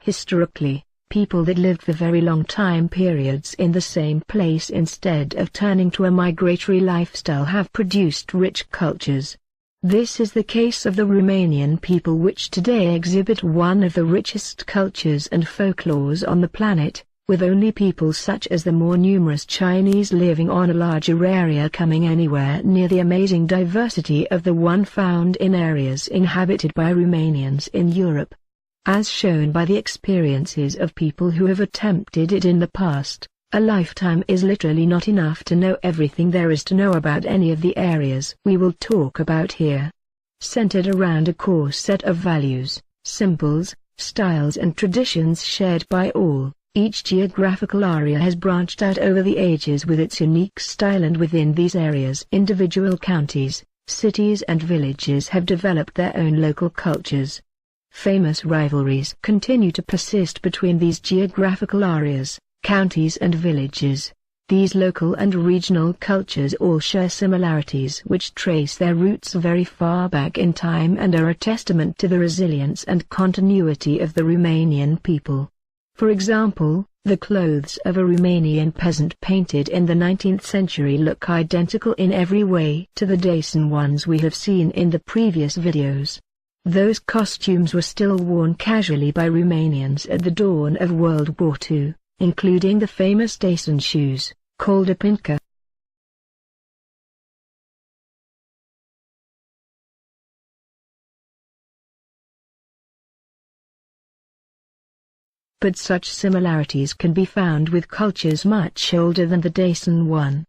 Historically, people that lived for very long time periods in the same place instead of turning to a migratory lifestyle have produced rich cultures. This is the case of the Romanian people, which today exhibit one of the richest cultures and folklores on the planet, with only people such as the more numerous Chinese living on a larger area coming anywhere near the amazing diversity of the one found in areas inhabited by Romanians in Europe. As shown by the experiences of people who have attempted it in the past, a lifetime is literally not enough to know everything there is to know about any of the areas we will talk about here. Centered around a core set of values, symbols, styles and traditions shared by all, each geographical area has branched out over the ages with its unique style, and within these areas individual counties, cities and villages have developed their own local cultures. Famous rivalries continue to persist between these geographical areas, counties and villages. These local and regional cultures all share similarities which trace their roots very far back in time and are a testament to the resilience and continuity of the Romanian people. For example, the clothes of a Romanian peasant painted in the 19th century look identical in every way to the Dacian ones we have seen in the previous videos. Those costumes were still worn casually by Romanians at the dawn of World War II, including the famous Dacian shoes, called a pincă. But such similarities can be found with cultures much older than the Dacian one.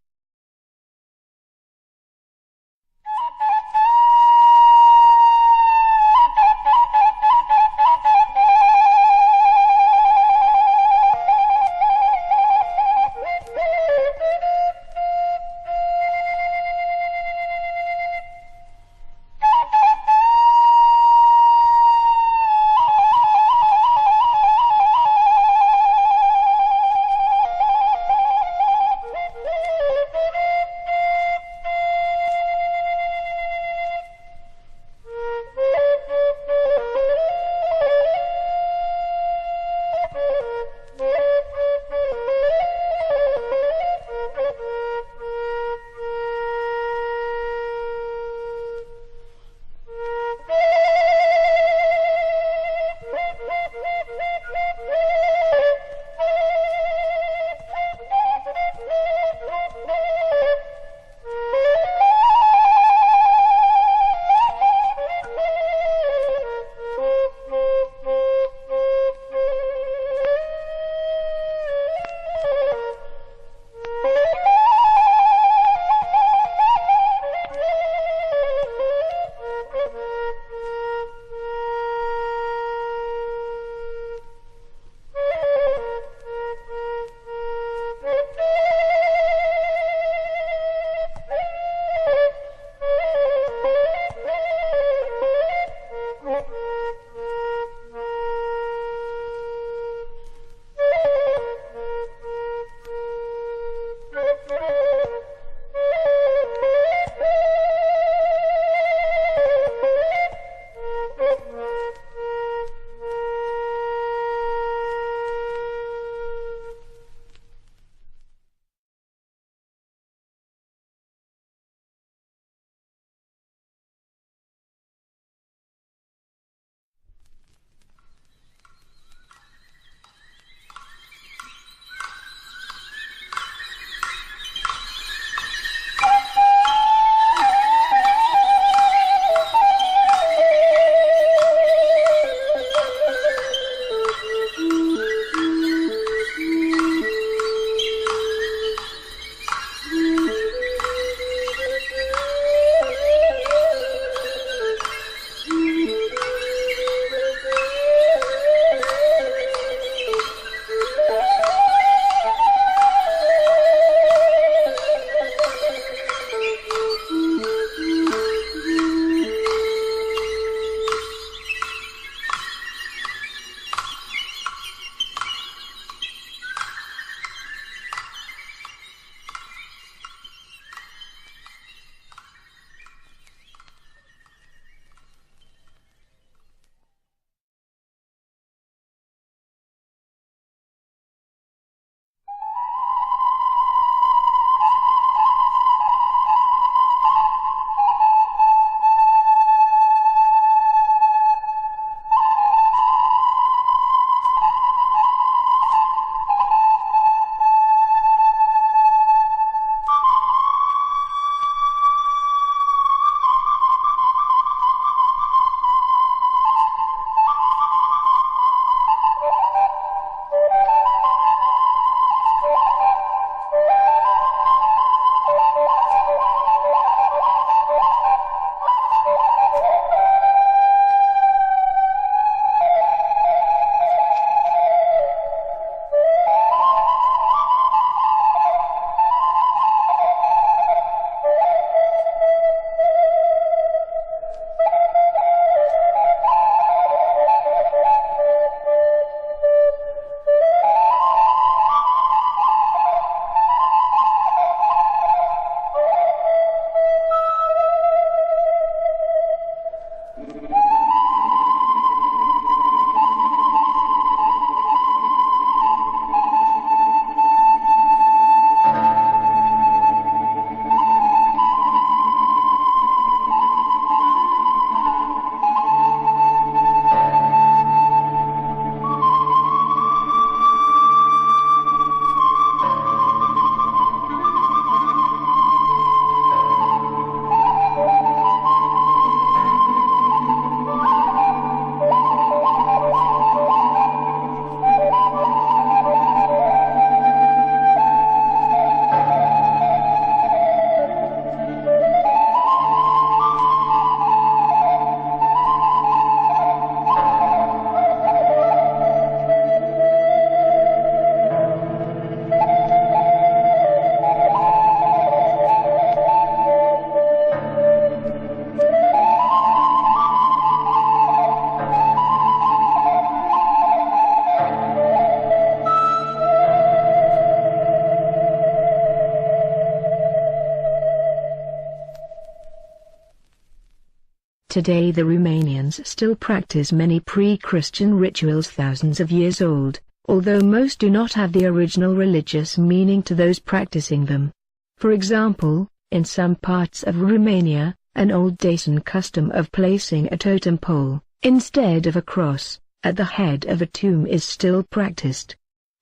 Today the Romanians still practice many pre-Christian rituals thousands of years old, although most do not have the original religious meaning to those practicing them. For example, in some parts of Romania, an old Dacian custom of placing a totem pole, instead of a cross, at the head of a tomb is still practiced.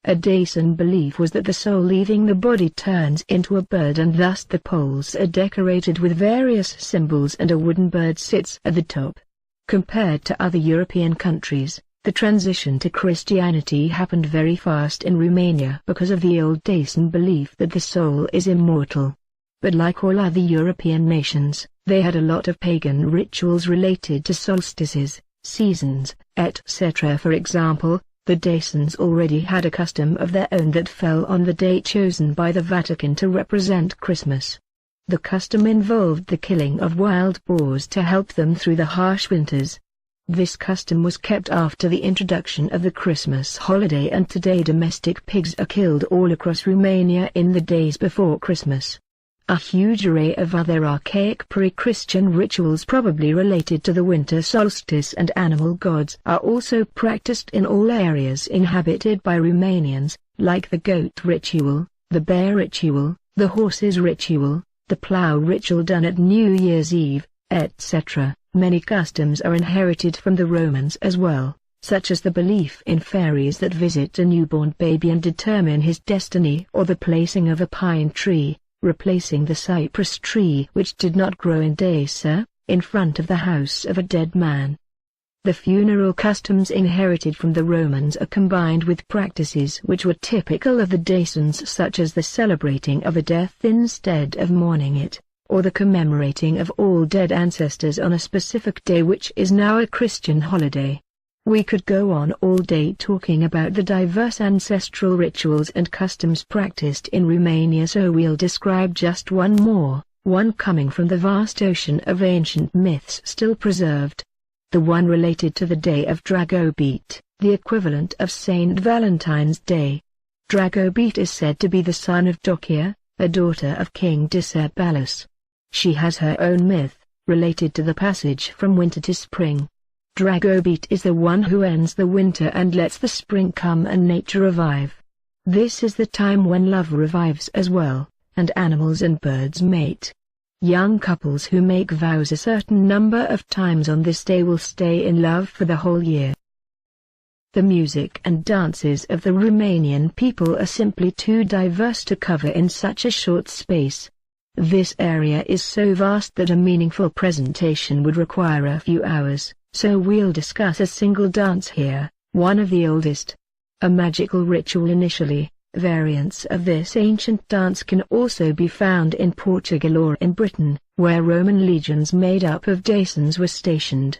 A Dacian belief was that the soul leaving the body turns into a bird, and thus the poles are decorated with various symbols and a wooden bird sits at the top. Compared to other European countries, the transition to Christianity happened very fast in Romania because of the old Dacian belief that the soul is immortal. But like all other European nations, they had a lot of pagan rituals related to solstices, seasons, etc. For example, the Dacians already had a custom of their own that fell on the day chosen by the Vatican to represent Christmas. The custom involved the killing of wild boars to help them through the harsh winters. This custom was kept after the introduction of the Christmas holiday, and today domestic pigs are killed all across Romania in the days before Christmas. A huge array of other archaic pre-Christian rituals probably related to the winter solstice and animal gods are also practiced in all areas inhabited by Romanians, like the goat ritual, the bear ritual, the horses ritual, the plough ritual done at New Year's Eve, etc. Many customs are inherited from the Romans as well, such as the belief in fairies that visit a newborn baby and determine his destiny, or the placing of a pine tree, replacing the cypress tree which did not grow in Dacia, in front of the house of a dead man. The funeral customs inherited from the Romans are combined with practices which were typical of the Dacians, such as the celebrating of a death instead of mourning it, or the commemorating of all dead ancestors on a specific day which is now a Christian holiday. We could go on all day talking about the diverse ancestral rituals and customs practiced in Romania, so we'll describe just one more, one coming from the vast ocean of ancient myths still preserved. The one related to the day of Dragobete, the equivalent of Saint Valentine's Day. Dragobete is said to be the son of Docia, a daughter of King Decebalus. She has her own myth, related to the passage from winter to spring. Dragobete is the one who ends the winter and lets the spring come and nature revive. This is the time when love revives as well, and animals and birds mate. Young couples who make vows a certain number of times on this day will stay in love for the whole year. The music and dances of the Romanian people are simply too diverse to cover in such a short space. This area is so vast that a meaningful presentation would require a few hours. So we'll discuss a single dance here, one of the oldest. A magical ritual initially. Variants of this ancient dance can also be found in Portugal or in Britain, where Roman legions made up of Dacians were stationed.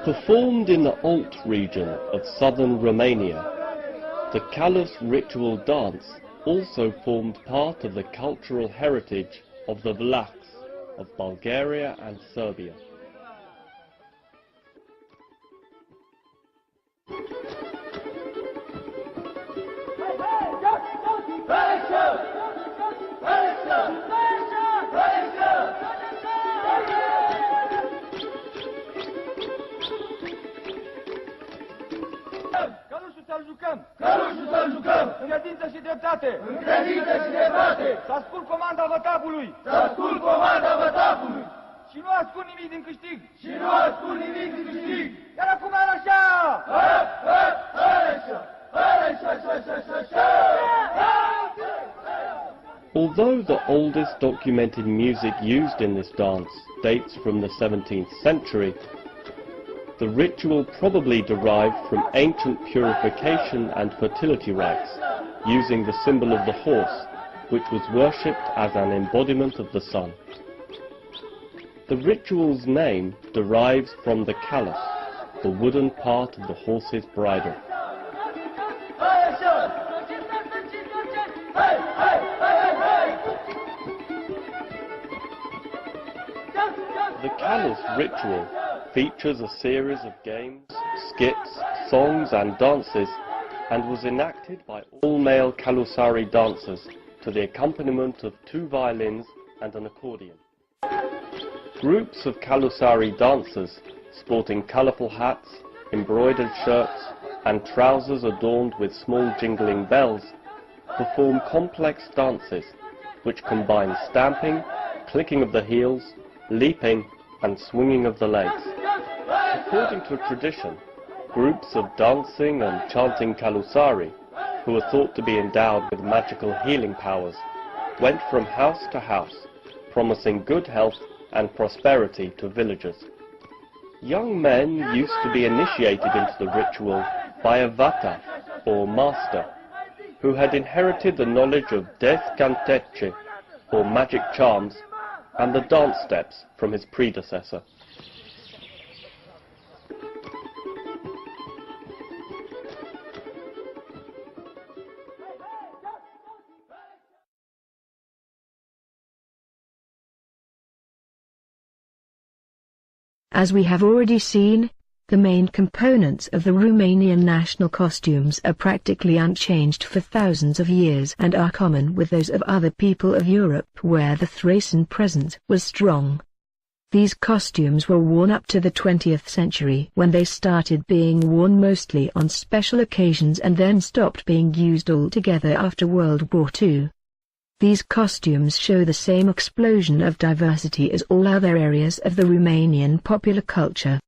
Performed in the Alt region of southern Romania, the Calus ritual dance also formed part of the cultural heritage of the Vlachs of Bulgaria and Serbia. Călușul să-l jucăm! În credință și dreptate! În credință și dreptate! Să ascult comanda vătapului! Să ascult comanda vătapului! Și nu ascult nimic din câștig! Și nu ascult nimic din câștig! Iar acum ar așa! Hăp, hăp, hărășă! Hărășă, șă! Although the oldest documented music used in this dance dates from the 17th century, the ritual probably derived from ancient purification and fertility rites, using the symbol of the horse, which was worshipped as an embodiment of the sun. The ritual's name derives from the callus, the wooden part of the horse's bridle. The callus ritual features a series of games, skits, songs and dances, and was enacted by all-male Kalusari dancers to the accompaniment of 2 violins and an accordion. Groups of Kalusari dancers, sporting colourful hats, embroidered shirts, and trousers adorned with small jingling bells, perform complex dances which combine stamping, clicking of the heels, leaping, and swinging of the legs. According to tradition, groups of dancing and chanting Kalusari, who are thought to be endowed with magical healing powers, went from house to house, promising good health and prosperity to villagers. Young men used to be initiated into the ritual by a vata, or master, who had inherited the knowledge of death canteche, or magic charms, and the dance steps from his predecessor. As we have already seen, the main components of the Romanian national costumes are practically unchanged for thousands of years and are common with those of other people of Europe where the Thracian presence was strong. These costumes were worn up to the 20th century when they started being worn mostly on special occasions and then stopped being used altogether after World War II. These costumes show the same explosion of diversity as all other areas of the Romanian popular culture.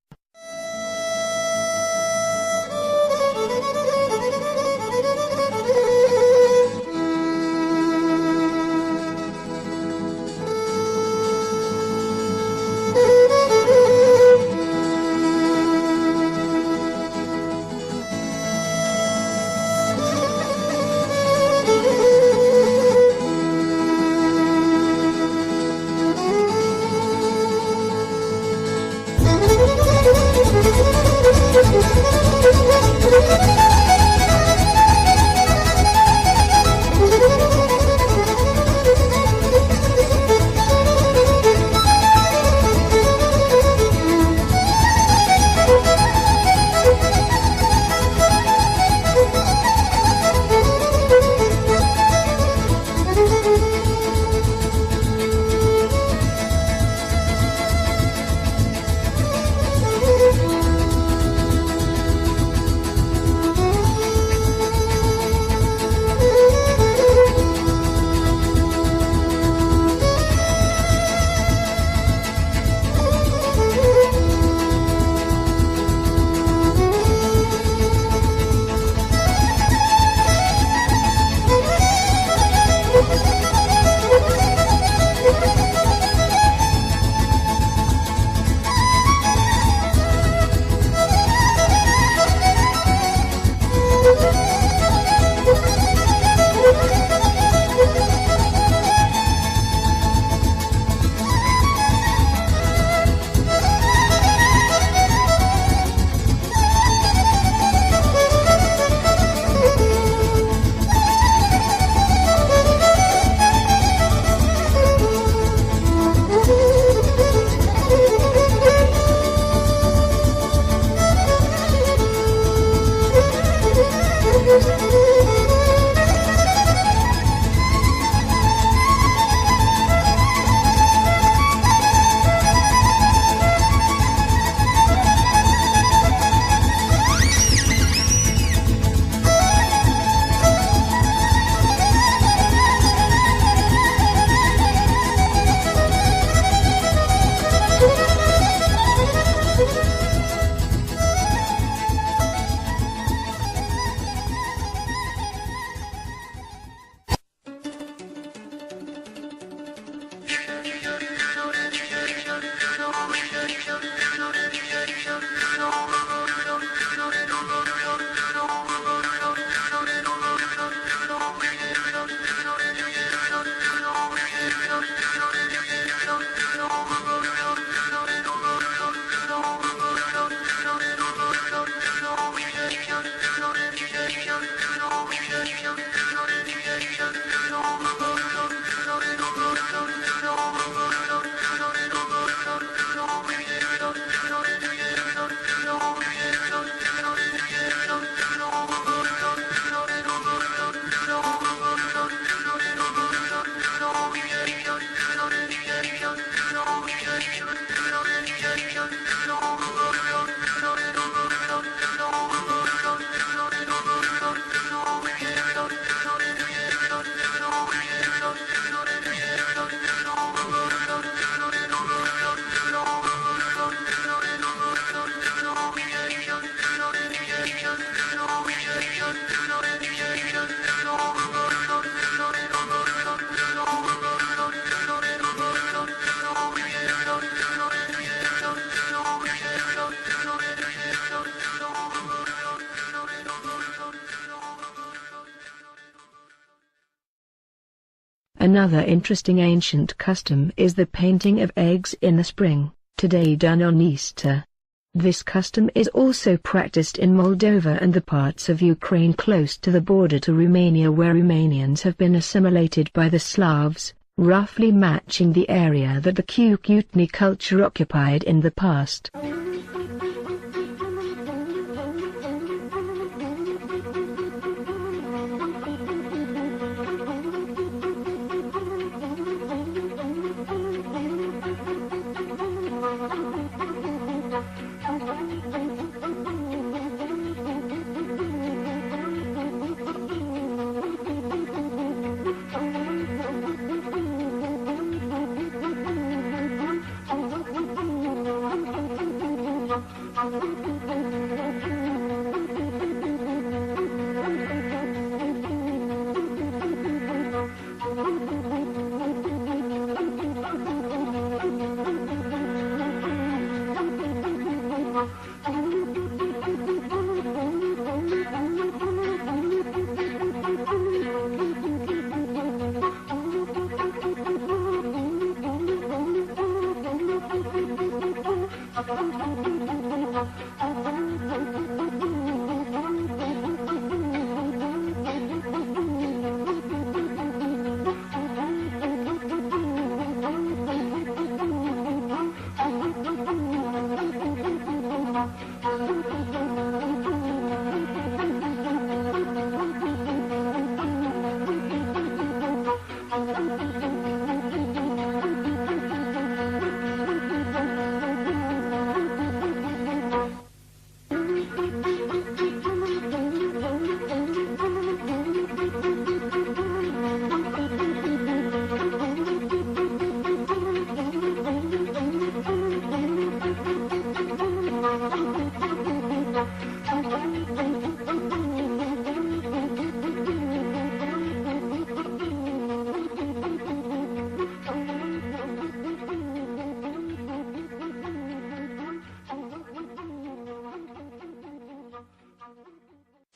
Another interesting ancient custom is the painting of eggs in the spring, today done on Easter. This custom is also practiced in Moldova and the parts of Ukraine close to the border to Romania, where Romanians have been assimilated by the Slavs, roughly matching the area that the Cucutni culture occupied in the past.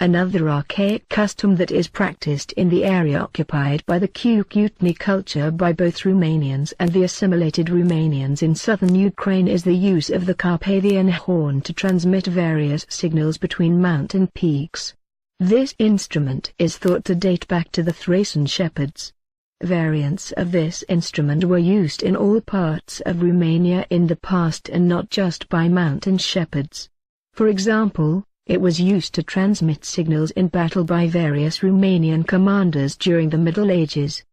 Another archaic custom that is practiced in the area occupied by the Cucutni culture by both Romanians and the assimilated Romanians in southern Ukraine is the use of the Carpathian horn to transmit various signals between mountain peaks. This instrument is thought to date back to the Thracian shepherds. Variants of this instrument were used in all parts of Romania in the past and not just by mountain shepherds. For example, it was used to transmit signals in battle by various Romanian commanders during the Middle Ages.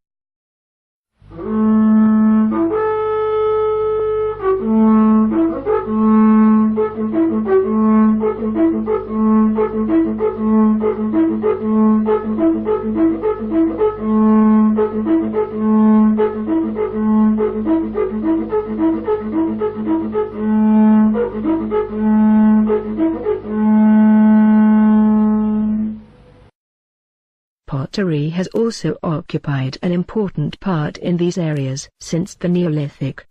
Pottery has also occupied an important part in these areas since the Neolithic.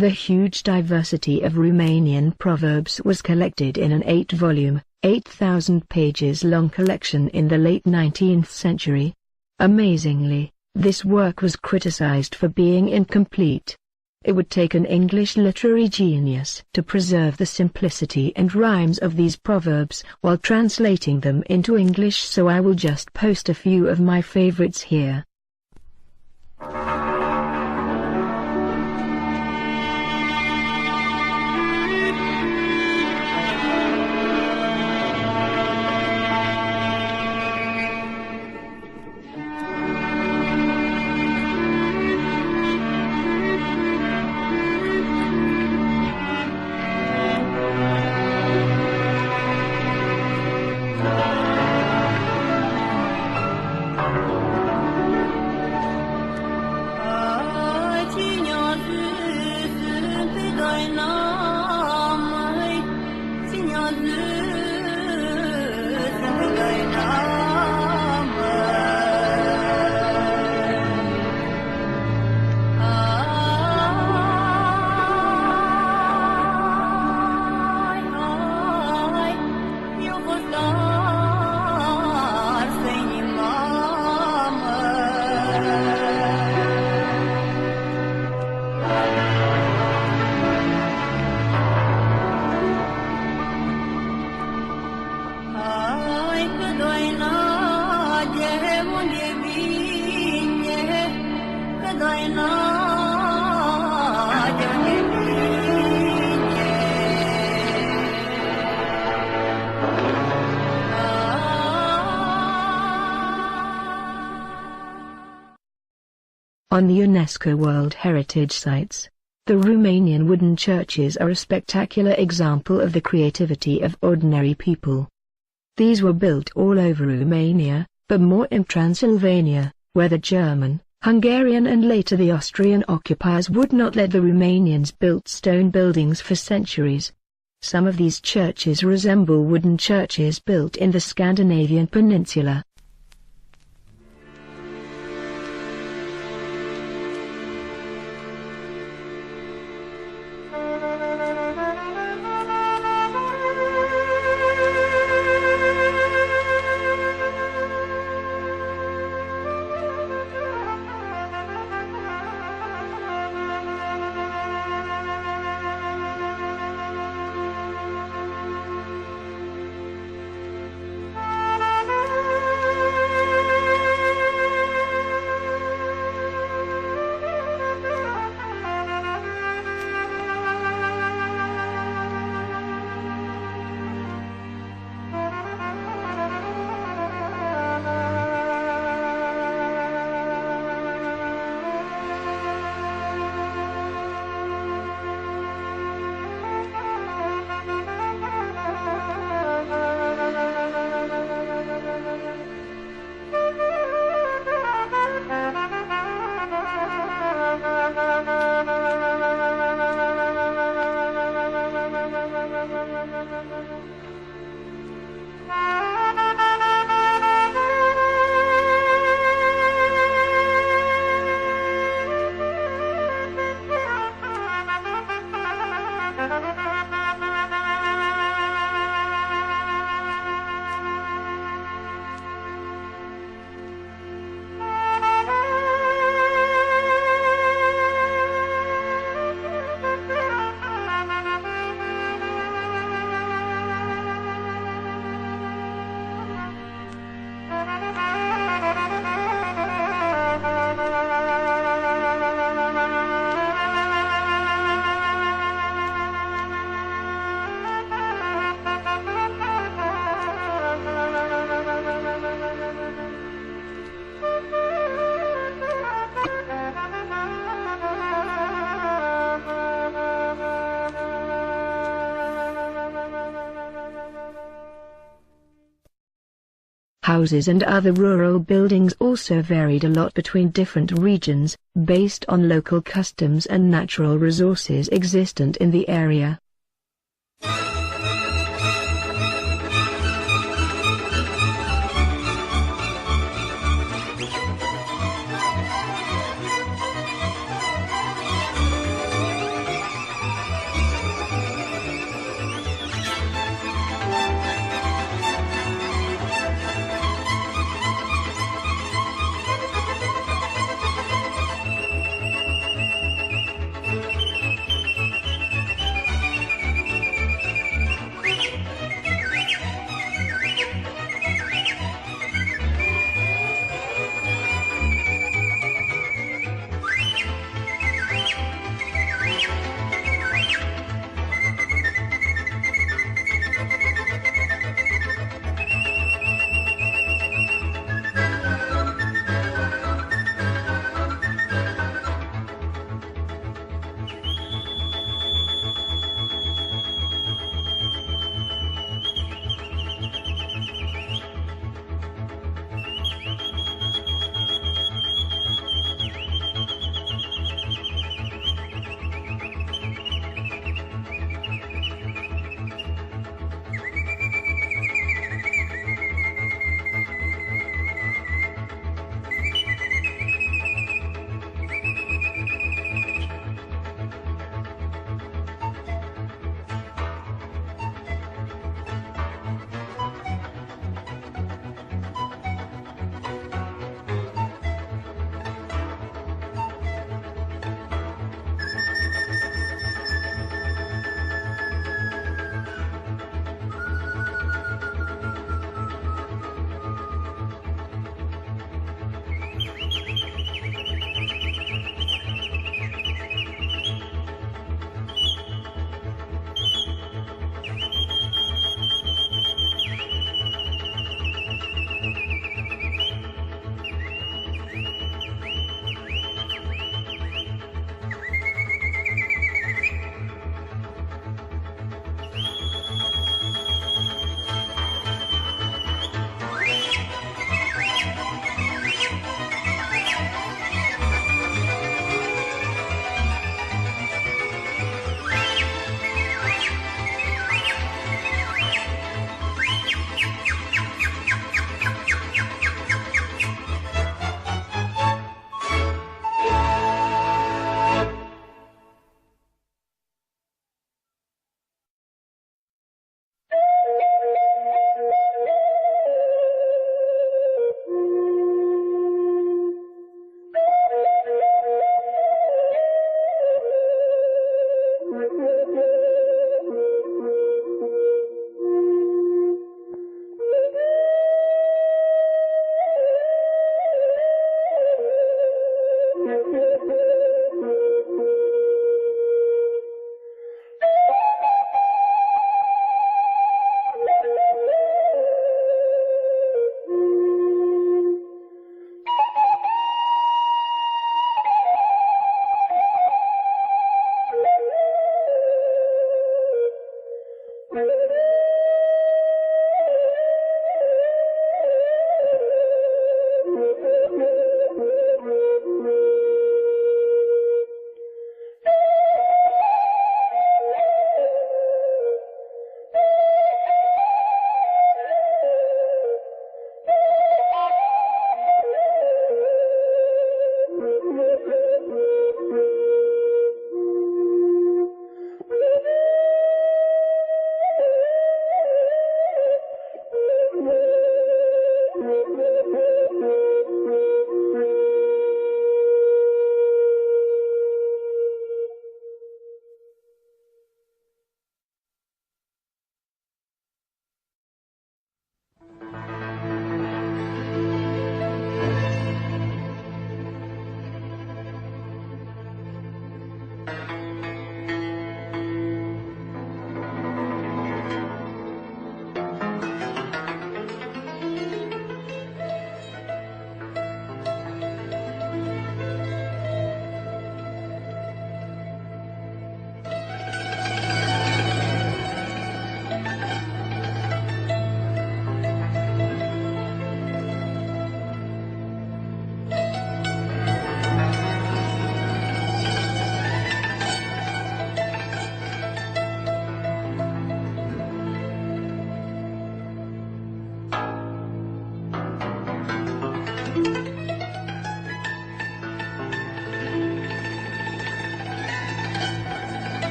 The huge diversity of Romanian proverbs was collected in an 8-volume, 8,000 pages long collection in the late 19th century. Amazingly, this work was criticized for being incomplete. It would take an English literary genius to preserve the simplicity and rhymes of these proverbs while translating them into English, so I will just post a few of my favorites here. On the UNESCO World Heritage Sites, the Romanian wooden churches are a spectacular example of the creativity of ordinary people. These were built all over Romania, but more in Transylvania, where the German, Hungarian and later the Austrian occupiers would not let the Romanians build stone buildings for centuries. Some of these churches resemble wooden churches built in the Scandinavian peninsula. Houses and other rural buildings also varied a lot between different regions, based on local customs and natural resources existent in the area.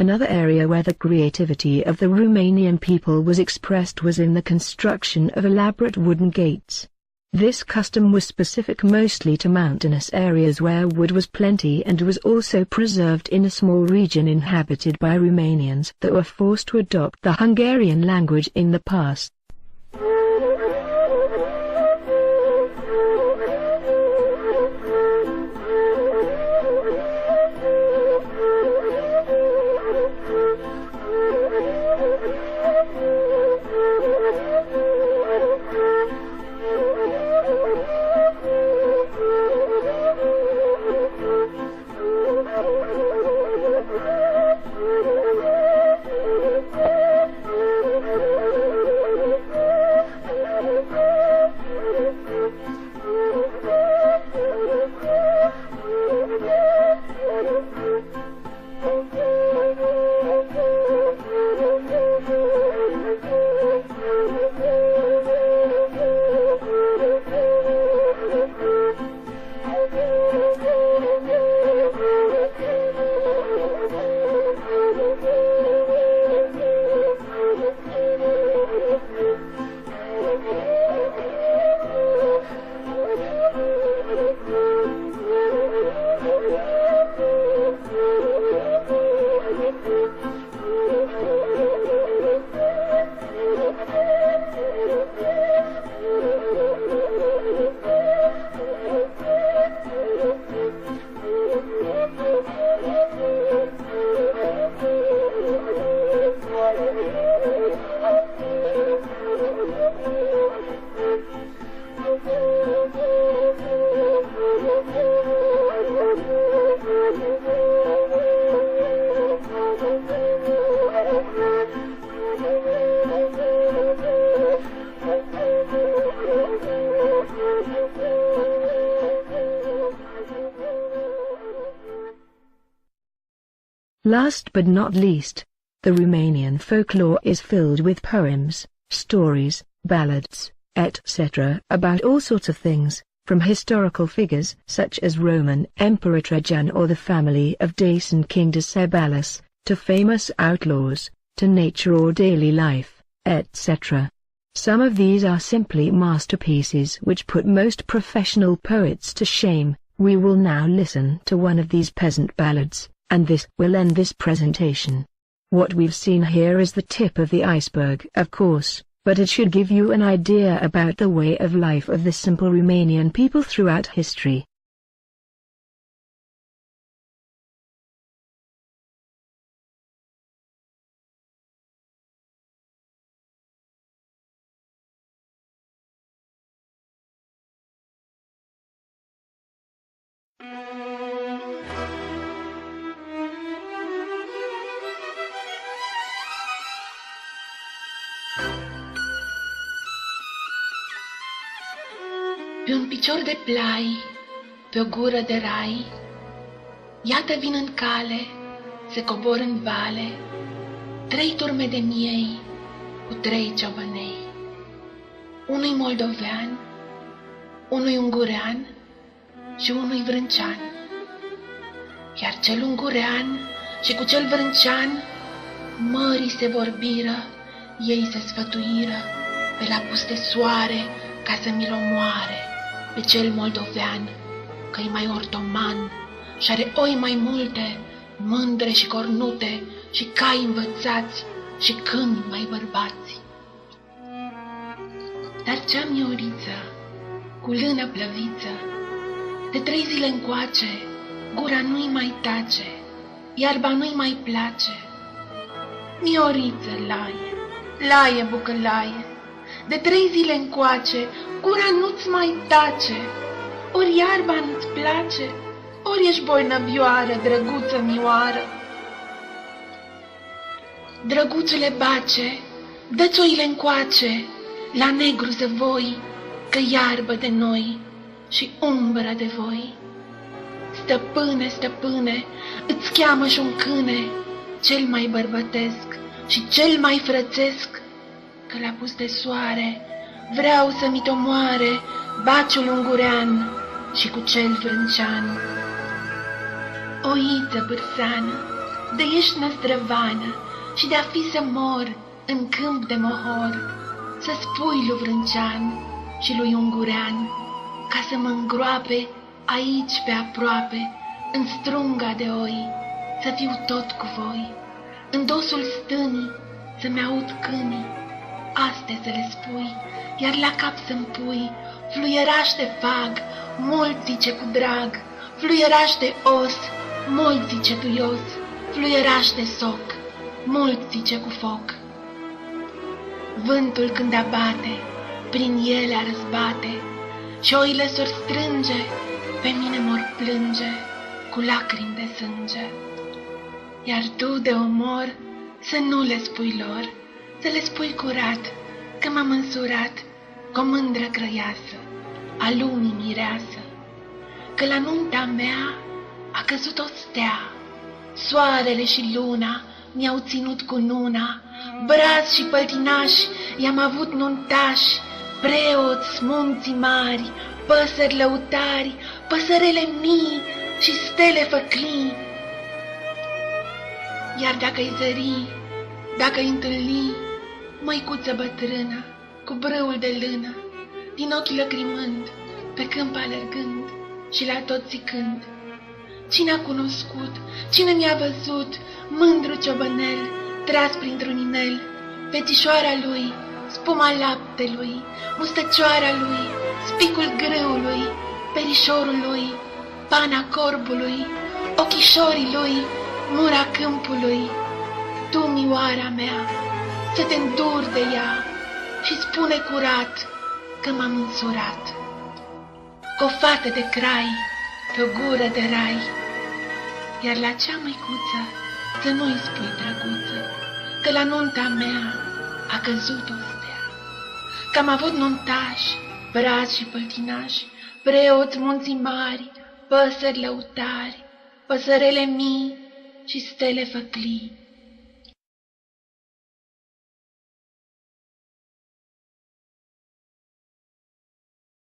Another area where the creativity of the Romanian people was expressed was in the construction of elaborate wooden gates. This custom was specific mostly to mountainous areas where wood was plenty and was also preserved in a small region inhabited by Romanians that were forced to adopt the Hungarian language in the past. Last but not least, the Romanian folklore is filled with poems, stories, ballads, etc. about all sorts of things, from historical figures such as Roman Emperor Trajan or the family of Dacian King Decebalus, to famous outlaws, to nature or daily life, etc. Some of these are simply masterpieces which put most professional poets to shame. We will now listen to one of these peasant ballads, and this will end this presentation. What we've seen here is the tip of the iceberg, of course, but it should give you an idea about the way of life of the simple Romanian people throughout history. Pe un picior de plai, pe o gură de rai, iată vin în cale, se cobor în vale, 3 turme de miei cu 3 ciobănei. Unul-i moldovean, unul-i ungurean și unul-i vrâncean. Iar cel ungurean și cu cel vrâncean mării se vorbiră, ei se sfătuiră pe la puste soare ca să mi-l omoare. Pe cel moldovean, că-i mai ortoman și are oi mai multe, mândre și cornute, și cai învățați și câini mai bărbați. Dar cea mioriță, cu lână plăviță, de 3 zile încoace, gura nu-i mai tace, iarba nu-i mai place. Mioriță, laie, laie, bucălaie, de 3 zile încoace, gura nu-ți mai tace, ori iarba nu-ți place, ori ești bolnăvioară, drăguță mioară. Drăguțule bace, dă-ți oile încoace, la negru zăvoi, că iarbă de noi și umbră de voi. Stăpâne, stăpâne, îți cheamă și un câine, cel mai bărbătesc și cel mai frățesc, că la pus de soare vreau să mi t-omoare baciul ungurean și cu cel vrâncean. Oiță bârsană, de ești năstrăvană și de-a fi să mor în câmp de mohor, să spui lui vrâncean și lui ungurean ca să mă îngroape aici pe aproape, în strunga de oi, să fiu tot cu voi, în dosul stânii să-mi aud câinii, astea să le spui, iar la cap să-mi pui fluieraș de fag, mult zice cu drag, fluieraș de os, mult zice duios, fluieraș de soc, mult zice cu foc. Vântul când abate, prin ele a răzbate, și oile s-or strânge, pe mine mor plânge, cu lacrimi de sânge. Iar tu de omor să nu le spui lor, să le spui curat, că m-am însurat cu o mândră grăiasă, a lunii mireasă, că la nunta mea a căzut o stea, soarele și luna mi-au ținut cu nuna, brazi și păltinași i-am avut nuntași, preoți, munții mari, păsări lăutari, păsărele mii și stele făclii. Iar dacă-i zări, dacă-i întâlni, măicuță bătrână, cu brâul de lână, din ochi lăcrimând, pe câmp alergând și la tot zicând, cine a cunoscut, cine mi-a văzut, mândru ciobănel, tras printr-un inel, fetișoara lui, spuma laptelui, mustăcioara lui, spicul grâului, perișorul lui, pana corbului, ochișorii lui, mura câmpului. Tu, mioara mea, să te înduri de ea și spune curat că m-am însurat. Cu o fată de crai, pe o gură de rai, iar la cea măicuță să nu-i spui, drăguță, că la nunta mea a căzut o stea, că am avut nuntași, brazi și păltinași, preoți, munții mari, păsări lăutari, păsărele mii și stele făclii.